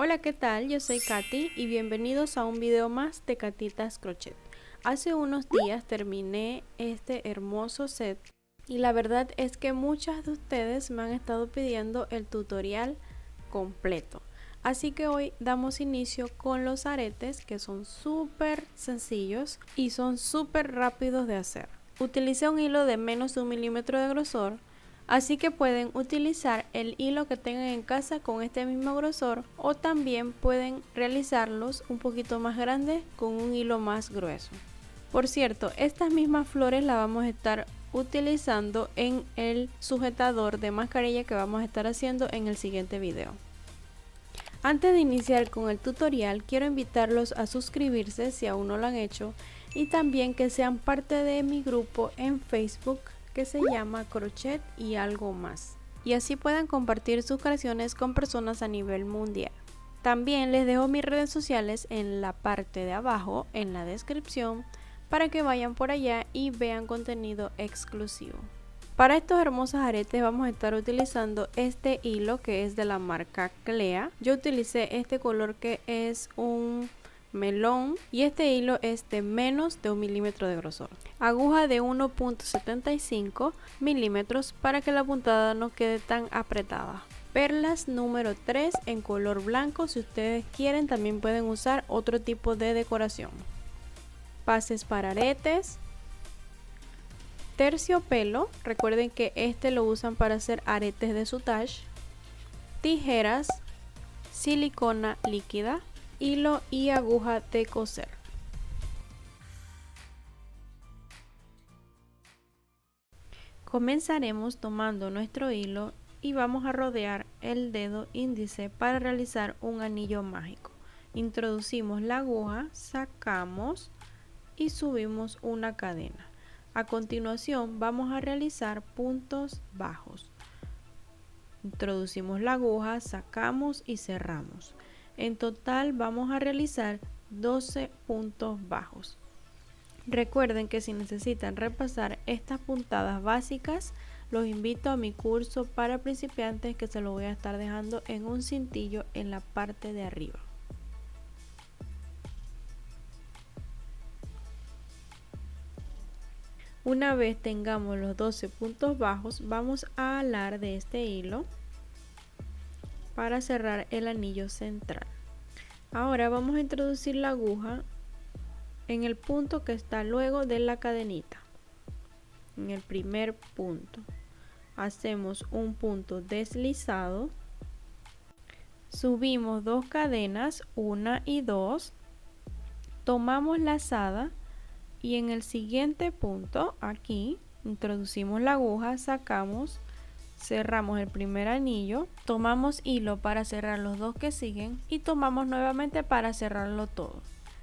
Hola, ¿qué tal? Yo soy Katy y bienvenidos a un video más de Katitas Crochet. Hace unos días terminé este hermoso set y la verdad es que muchas de ustedes me han estado pidiendo el tutorial completo. Así que hoy damos inicio con los aretes, que son súper sencillos y son súper rápidos de hacer. Utilicé un hilo de menos de 1 milímetro de grosor. Así que pueden utilizar el hilo que tengan en casa con este mismo grosor, o también pueden realizarlos un poquito más grandes con un hilo más grueso. Por cierto, estas mismas flores las vamos a estar utilizando en el sujetador de mascarilla que vamos a estar haciendo en el siguiente video. Antes de iniciar con el tutorial, quiero invitarlos a suscribirse si aún no lo han hecho y también que sean parte de mi grupo en Facebook que se llama Crochet y algo más, y así puedan compartir sus creaciones con personas a nivel mundial. También les dejo mis redes sociales en la parte de abajo en la descripción para que vayan por allá y vean contenido exclusivo. Para estos hermosos aretes vamos a estar utilizando este hilo que es de la marca Clea. Yo utilicé este color que es un melón y este hilo es de menos de 1 milímetro de grosor. Aguja de 1.75 milímetros para que la puntada no quede tan apretada. Perlas número 3 en color blanco. Si ustedes quieren también pueden usar otro tipo de decoración. Pases para aretes. Terciopelo, recuerden que este lo usan para hacer aretes de soutache. Tijeras, silicona líquida, hilo y aguja de coser. Comenzaremos tomando nuestro hilo y vamos a rodear el dedo índice para realizar un anillo mágico. Introducimos la aguja, sacamos y subimos una cadena. A continuación vamos a realizar puntos bajos. Introducimos la aguja, sacamos y cerramos. En total vamos a realizar 12 puntos bajos. Recuerden que si necesitan repasar estas puntadas básicas, los invito a mi curso para principiantes que se lo voy a estar dejando en un cintillo en la parte de arriba. Una vez tengamos los 12 puntos bajos, vamos a alar de este hilo para cerrar el anillo central. Ahora vamos a introducir la aguja en el punto que está luego de la cadenita. En el primer punto hacemos un punto deslizado, subimos 2 cadenas, 1 y 2, tomamos lazada y en el siguiente punto, aquí, introducimos la aguja, sacamos, cerramos el primer anillo, tomamos hilo para cerrar los 2 que siguen y tomamos nuevamente para cerrarlo todo.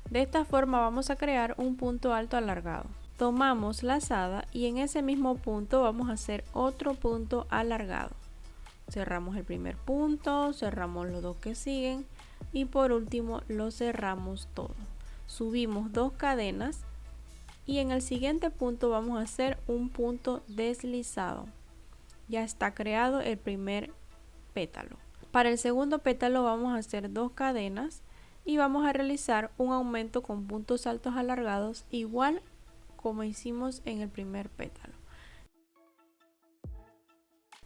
De esta forma vamos a crear un punto alto alargado. Tomamos lazada y en ese mismo punto vamos a hacer otro punto alargado. Cerramos el primer punto, cerramos los 2 que siguen y por último lo cerramos todo. Subimos 2 cadenas y en el siguiente punto vamos a hacer un punto deslizado. Ya está creado el primer pétalo. Para el segundo pétalo vamos a hacer 2 cadenas y vamos a realizar un aumento con puntos altos alargados igual como hicimos en el primer pétalo.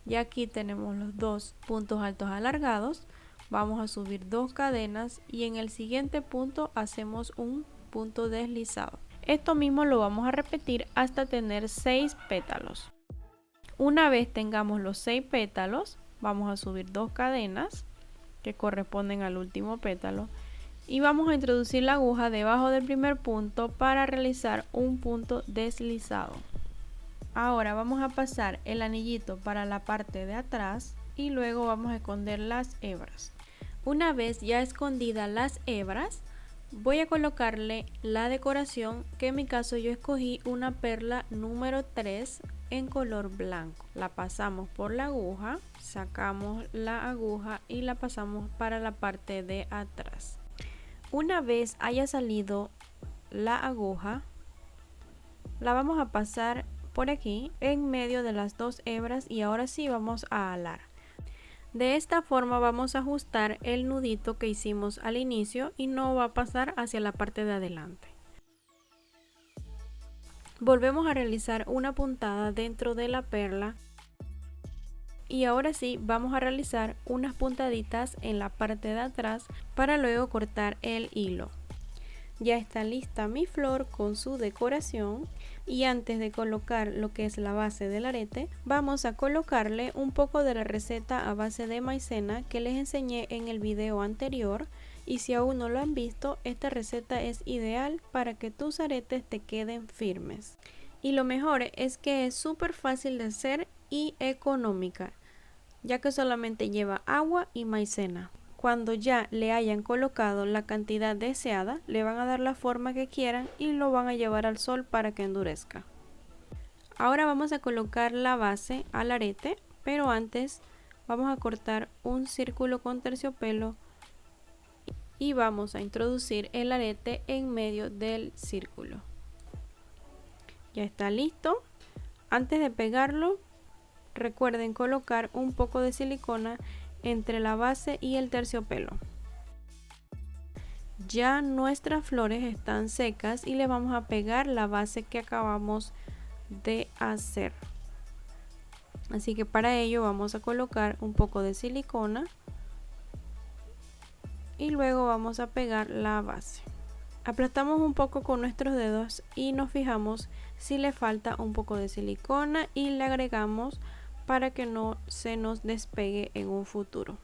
Ya aquí tenemos los 2 puntos altos alargados, vamos a subir 2 cadenas y en el siguiente punto hacemos un punto deslizado. Esto mismo lo vamos a repetir hasta tener 6 pétalos. Una vez tengamos los 6 pétalos, vamos a subir 2 cadenas que corresponden al último pétalo y vamos a introducir la aguja debajo del primer punto para realizar un punto deslizado. Ahora vamos a pasar el anillito para la parte de atrás y luego vamos a esconder las hebras. Una vez ya escondidas las hebras, voy a colocarle la decoración, que en mi caso yo escogí una perla número 3 en color blanco. La pasamos por la aguja, sacamos la aguja y la pasamos para la parte de atrás. Una vez haya salido la aguja, la vamos a pasar por aquí en medio de las 2 hebras y ahora sí vamos a alar. De esta forma vamos a ajustar el nudito que hicimos al inicio y no va a pasar hacia la parte de adelante. Volvemos a realizar una puntada dentro de la perla y ahora sí vamos a realizar unas puntaditas en la parte de atrás para luego cortar el hilo. Ya está lista mi flor con su decoración y antes de colocar lo que es la base del arete vamos a colocarle un poco de la receta a base de maicena que les enseñé en el video anterior, y si aún no lo han visto, esta receta es ideal para que tus aretes te queden firmes. Y lo mejor es que es súper fácil de hacer y económica, ya que solamente lleva agua y maicena. Cuando ya le hayan colocado la cantidad deseada, le van a dar la forma que quieran y lo van a llevar al sol para que endurezca. Ahora vamos a colocar la base al arete, pero antes vamos a cortar un círculo con terciopelo y vamos a introducir el arete en medio del círculo. Ya está listo. Antes de pegarlo, recuerden colocar un poco de silicona entre la base y el terciopelo. Ya nuestras flores están secas y le vamos a pegar la base que acabamos de hacer. Así que para ello vamos a colocar un poco de silicona y luego vamos a pegar la base. Aplastamos un poco con nuestros dedos y nos fijamos si le falta un poco de silicona y le agregamos para que no se nos despegue en un futuro.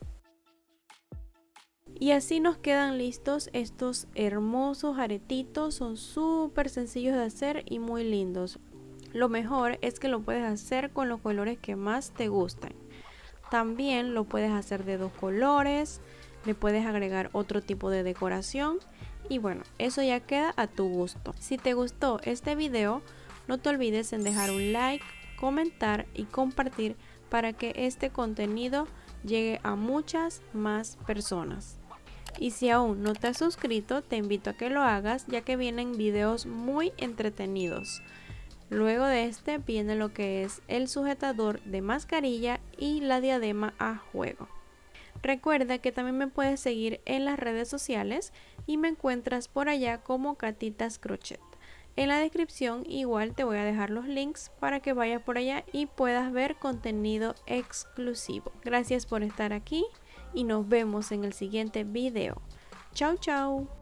Y así nos quedan listos estos hermosos aretitos. Son súper sencillos de hacer y muy lindos. Lo mejor es que lo puedes hacer con los colores que más te gusten. También lo puedes hacer de 2 colores, le puedes agregar otro tipo de decoración y bueno, eso ya queda a tu gusto. Si te gustó este video, no te olvides en dejar un like, comentar y compartir para que este contenido llegue a muchas más personas. Y si aún no te has suscrito, te invito a que lo hagas, ya que vienen videos muy entretenidos. Luego de este viene lo que es el sujetador de mascarilla y la diadema a juego. Recuerda que también me puedes seguir en las redes sociales y me encuentras por allá como Catitas Crochet. En la descripción igual te voy a dejar los links para que vayas por allá y puedas ver contenido exclusivo. Gracias por estar aquí y nos vemos en el siguiente video. Chau chau.